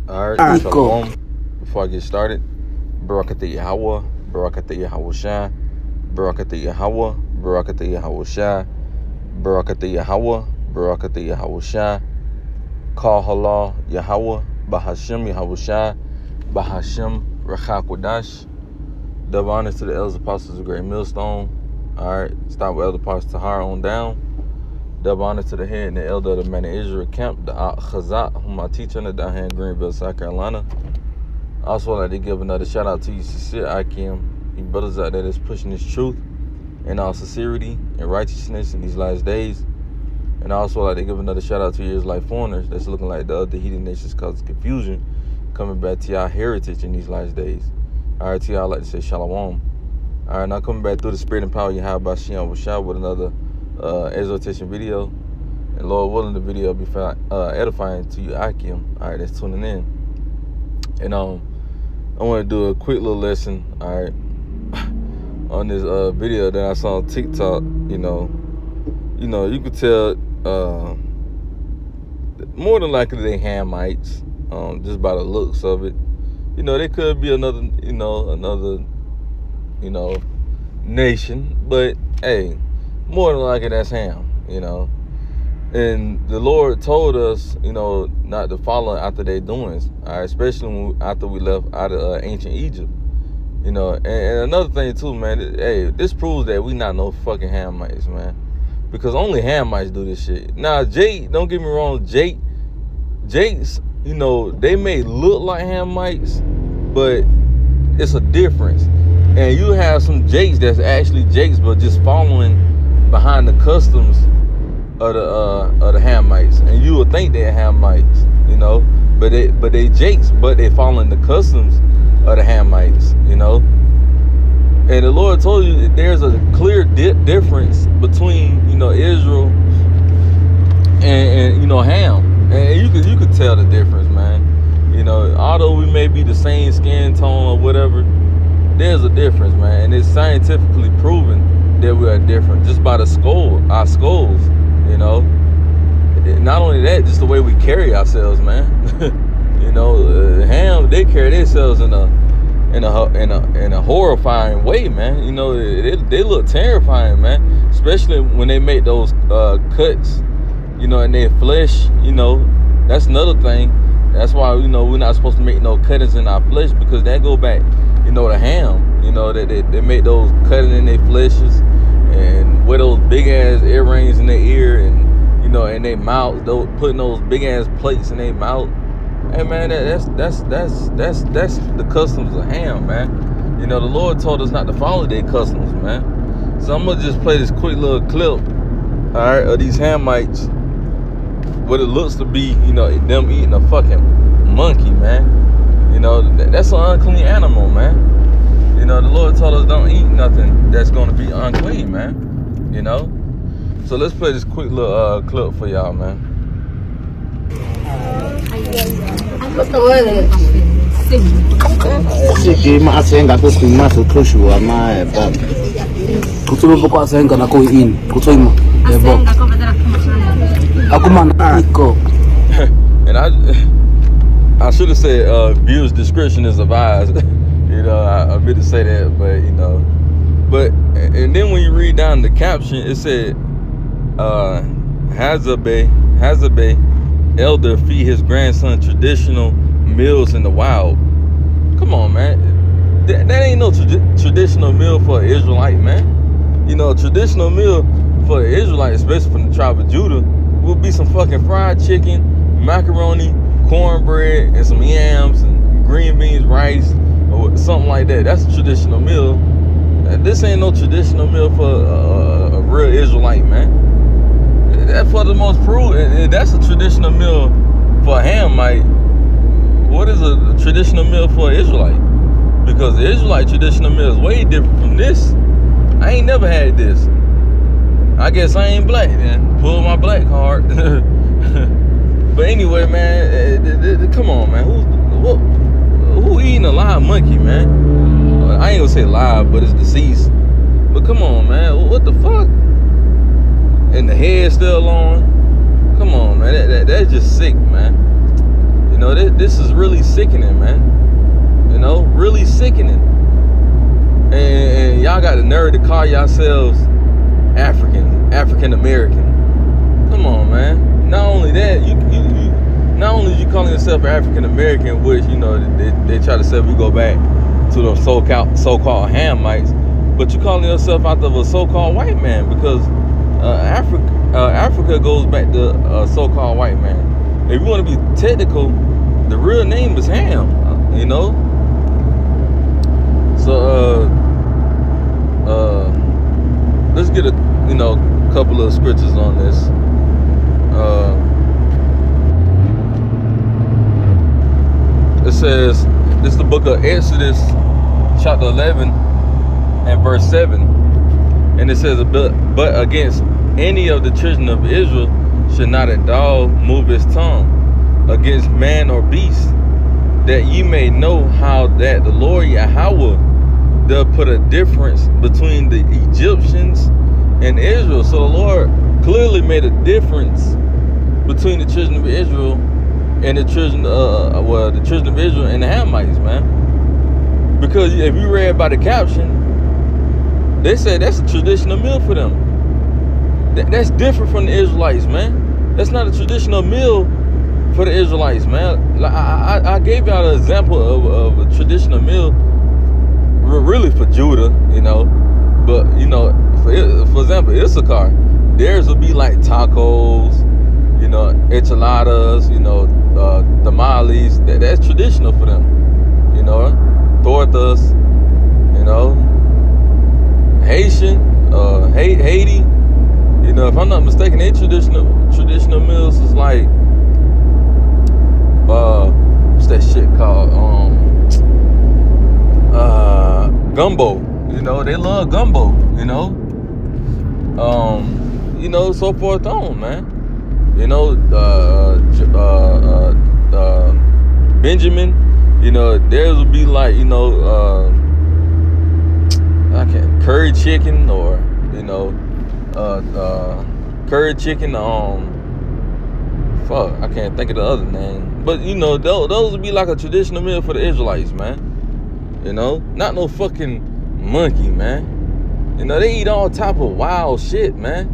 Alright, shalom. Before I get started, Barakatah Yahweh, Barakatah Yahweh Shai, Barakatah Yahweh, Barakatah Yahweh Shai, Barakatah Yahweh, Barakatah Yahweh Shai, Kal Halal Yahweh, Bahashem Yahweh Shai, Bahashem Rachak Wadash. Double honors to the elders apostles of Great Millstone. Alright, start with Elder Parts Tahar on down. Double honor to the head and the elder of the Man of Israel camp, the Chazat, whom I teach under down here in Greenville, South Carolina. Also, I'd like to give another shout out to you, sincere Akim, you brothers out there that's pushing this truth in all sincerity and righteousness in these last days. And also, I'd like to give another shout out to you Israelite foreigners that's looking like the other heathen nations causing confusion, coming back to y'all heritage in these last days. Alright, to y'all, I'd like to say shalom. Alright, now coming back through the spirit and power you have by Shion Washah with another exhortation video, and Lord willing, the video will be edifying to you, Akim. All right, that's tuning in. And I want to do a quick little lesson, all right, on this video that I saw on TikTok. You you could tell more than likely they hamites, just by the looks of it. They could be another nation, but hey, more than likely that's Ham, And the Lord told us, not to follow after their doings, all right, especially after we left out of ancient Egypt, And another thing too, man, this proves that we not no fucking Hamites, man. Because only Hamites do this shit. Now, don't get me wrong, Jakes, they may look like Hamites, but it's a difference. And you have some Jakes that's actually Jakes, but just following behind the customs of the Hamites, and you would think they're Hamites, but they Jakes, but they following the customs of the Hamites, And the Lord told you there's a clear difference between Israel and Ham, and you could tell the difference, man. Although we may be the same skin tone or whatever, there's a difference, man, and it's scientifically proven that we are different just by our skulls, Not only that, just the way we carry ourselves, man. Ham, they carry themselves in a horrifying way, man. They look terrifying, man. Especially when they make those cuts, in their flesh. That's another thing. That's why we're not supposed to make no cuttings in our flesh, because that go back, to Ham. They make those cutting in their fleshes and wear those big ass earrings in their ear, and in their mouth, putting those big ass plates in their mouth. Hey man, that's the customs of Ham, man. The Lord told us not to follow their customs, man. So I'm gonna just play this quick little clip, all right, of these Hamites, what it looks to be, them eating a fucking monkey, man. That's an unclean animal, man. The Lord told us don't eat nothing that's gonna be unclean, man. So let's play this quick little clip for y'all, man. And I should have said viewers' discretion is advised. I meant to say that, but and then when you read down the caption, it said Hazabeh elder feed his grandson traditional meals in the wild. Come on, man, that ain't no traditional meal for an Israelite, man. A traditional meal for an Israelite, especially from the tribe of Judah, would be some fucking fried chicken, macaroni, cornbread, and some yams and green beans, rice, or something like that. That's a traditional meal. This ain't no traditional meal for a real Israelite, man. That for the most proven, that's a traditional meal for a Hamite. What is a traditional meal for an Israelite? Because the Israelite traditional meal is way different from this. I ain't never had this. I guess I ain't black then. Pull my black card. But anyway, man, come on, man. Who eating a live monkey, man? I ain't gonna say live, but it's deceased. But come on, man. What the fuck? And the head still on. Come on, man. That's just sick, man. this is really sickening, man. You know, really sickening. And y'all got the nerve to call yourselves African American. Come on, man. Not only that, not only you calling yourself African American, which, you know, they try to say we go back to the so-called hamites, but you calling yourself out of a so-called white man, because Africa goes back to a so-called white man. If you want to be technical, the real name is Ham, you know. So let's get a couple of scriptures on this. It says, this is the book of Exodus, chapter 11 and verse 7, and it says, but against any of the children of Israel should not a dog move his tongue against man or beast, that ye may know how that the Lord Yahweh doth put a difference between the Egyptians and Israel. So the Lord clearly made a difference between the children of Israel and the children of Israel and the Hamites, man. Because if you read by the caption, they say that's a traditional meal for them. That's different from the Israelites, man. That's not a traditional meal for the Israelites, man. Like, I gave y'all an example of a traditional meal, really for Judah, you know. But, you know, for example, Issachar, theirs would be like tacos, you know, enchiladas, you know, tamales. That's traditional for them, you know. Tortas, you know. Haitian, Haiti, you know, if I'm not mistaken, their traditional meals is like, what's that shit called? Gumbo. You know, they love gumbo, you know. So forth on, man. You know, Benjamin, you know, theirs would be like, you know, curry chicken, or, you know, curry chicken, fuck, I can't think of the other name. But, you know, those would be like a traditional meal for the Israelites, man. You know, not no fucking monkey, man. You know, they eat all type of wild shit, man.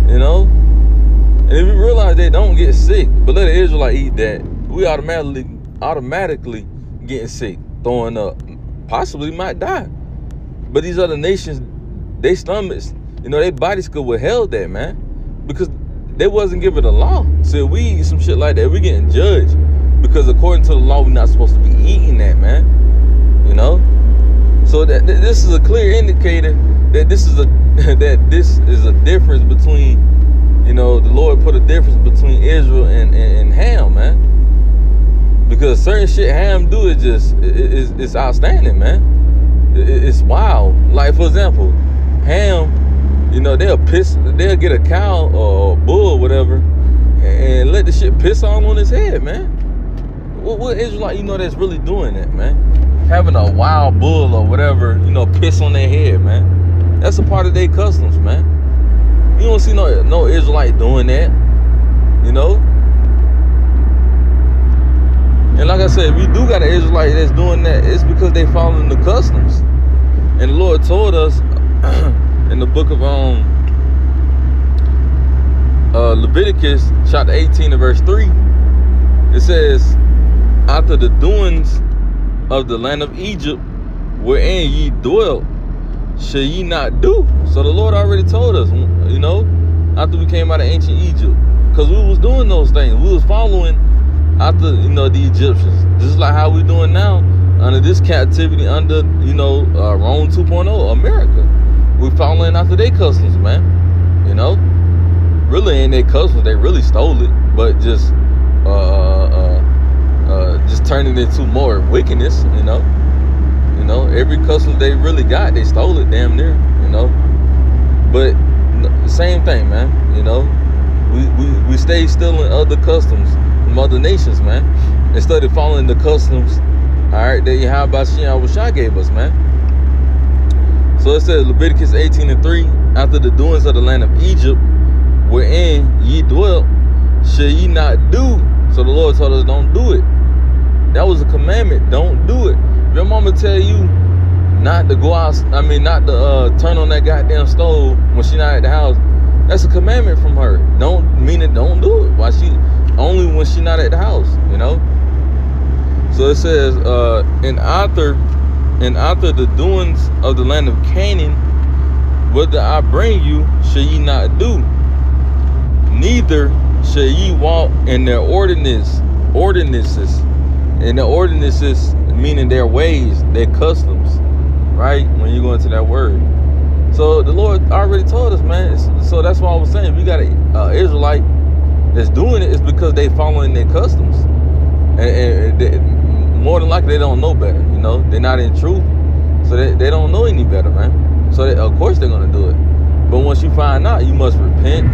You know? And if you realize they don't get sick, but let an Israelite eat that, we automatically getting sick, throwing up, possibly might die. But these other nations, they stomachs, you know, their bodies could withheld that, man, because they wasn't given the law. So if we eat some shit like that, we getting judged, because according to the law, we're not supposed to be eating that, man. You know, so that this is a clear indicator that this is a difference between, you know, the Lord put a difference between Israel and Ham, man, because certain shit Ham do is just it's outstanding, man. It's wild. Like, for example, Ham, you know, they'll get a cow or a bull or whatever and let the shit piss all on his head, man. What Israelite, you know, that's really doing that, man? Having a wild bull or whatever, you know, piss on their head, man. That's a part of their customs, man. You don't see no Israelite doing that, you know. And like I said, if we do got an Israelite that's doing that, it's because they following the customs. And the Lord told us in the book of Leviticus chapter 18 and verse 3, it says, after the doings of the land of Egypt, wherein ye dwelt, shall ye not do. So the Lord already told us, you know, after we came out of ancient Egypt, because we was doing those things. We was following after, you know, the Egyptians. Just like how we doing now under this captivity, under, you know, Rome 2.0, America. We following after their customs, man. You know, really ain't their customs. They really stole it, but just turning it into more wickedness, you know. You know, every custom they really got, they stole it damn near, you know. But same thing, man, you know. We stay stealing other customs from other nations, man, instead of following the customs, all right, that Yahweh gave us, man. So it says, Leviticus 18 and 3, after the doings of the land of Egypt, wherein ye dwelt, shall ye not do So the Lord told us don't do it. That was a commandment. Don't do it. If your mama tell you not to go out, not to turn on that goddamn stove when she not at the house, that's a commandment from her. Don't do it. Why only when she not at the house, you know? So it says, and after the doings of the land of Canaan, whether I bring you, shall ye not do, neither shall ye walk in their ordinances. And the ordinances meaning their ways, their customs, right? When you go into that word. So the Lord already told us, man. So that's why I was saying, if you got an Israelite that's doing it, it's because they following their customs. And more than likely, they don't know better, you know? They're not in truth. So they don't know any better, man. So of course they're going to do it. But once you find out, you must repent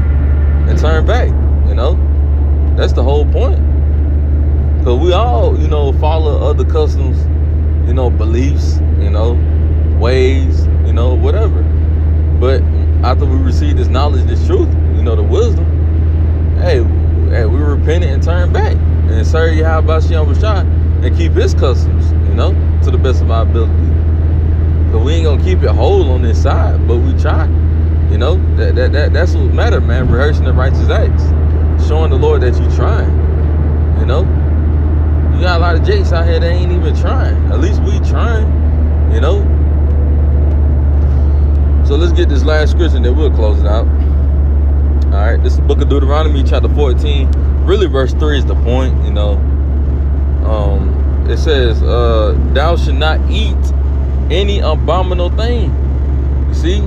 and turn back, you know? That's the whole point. Because we all, you know, follow other customs, you know, beliefs, you know, ways, you know, whatever. But after we receive this knowledge, this truth, you know, the wisdom, hey, we repent and turn back and serve Yahweh Shah and keep his customs, you know, to the best of our ability. But we ain't gonna keep it whole on this side, but we try. You know, that's what matters, man. Rehearsing the righteous acts, showing the Lord that you trying. You know, you got a lot of jakes out here that ain't even trying. At least we trying. You know. So let's get this last scripture, and then we'll close it out. All right, this is the book of Deuteronomy, chapter 14. Really, verse 3 is the point. You know, it says, "Thou shalt not eat any abominable thing." You see,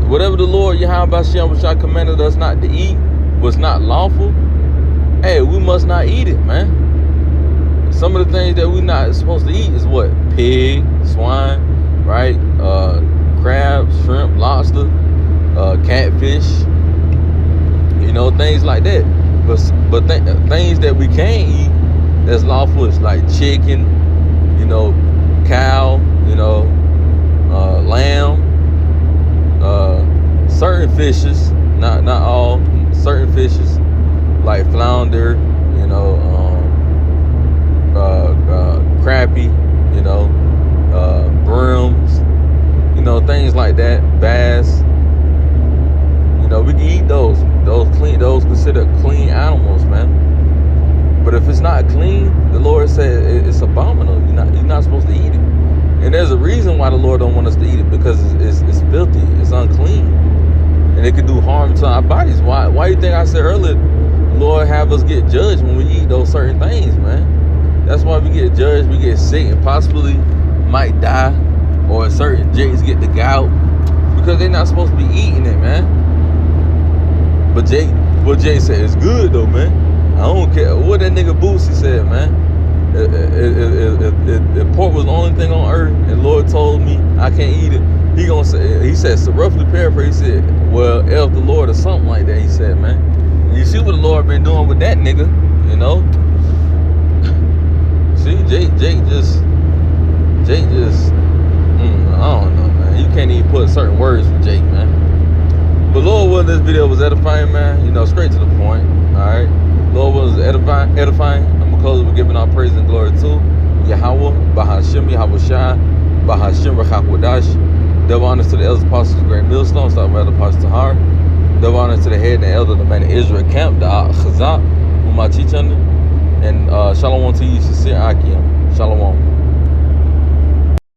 whatever the Lord Yahweh Shah commanded us not to eat was not lawful. Hey, we must not eat it, man. Some of the things that we're not supposed to eat is what? Pig, swine, right? Crab, shrimp, lobster, catfish, you know, things like that. But things that we can't eat that's lawful is like chicken, you know, cow, you know, lamb, certain fishes, not all, certain fishes like flounder, you know, crappie, you know, brims, you know, things like that, bass. You know, we can eat those considered clean animals, man. But if it's not clean, the Lord said it's abominable. You're not supposed to eat it. And there's a reason why the Lord don't want us to eat it, because it's filthy, it's unclean, and it could do harm to our bodies. Why you think I said earlier, Lord have us get judged when we eat those certain things, man? That's why we get judged, we get sick, and possibly might die, or certain jakes get the gout, because they're not supposed to be eating it, man. But Jake said it's good though, man. I don't care what that nigga Boosie said, man. If pork was the only thing on earth, and Lord told me I can't eat it, he said, so roughly paraphrase, he said, well, F the Lord or something like that, he said, man. And you see what the Lord been doing with that nigga, you know? See, Jake just I don't know, man. You can't even put certain words for Jake, man. But Lord willing, this video was edifying, man. You know, straight to the point, all right? Lord willing, was edifying. I'm going to close it with giving all praise and glory to Yahweh, Bahashim, Yahweh Shai, Bahashim, Rachakwadash. Double honors to the elders, apostles, great millstone, start with the apostle Tahar. Double honors to the head and the elder of the man of Israel camp, the Chazak, whom I teach under. And shalom to you, sincere Aki.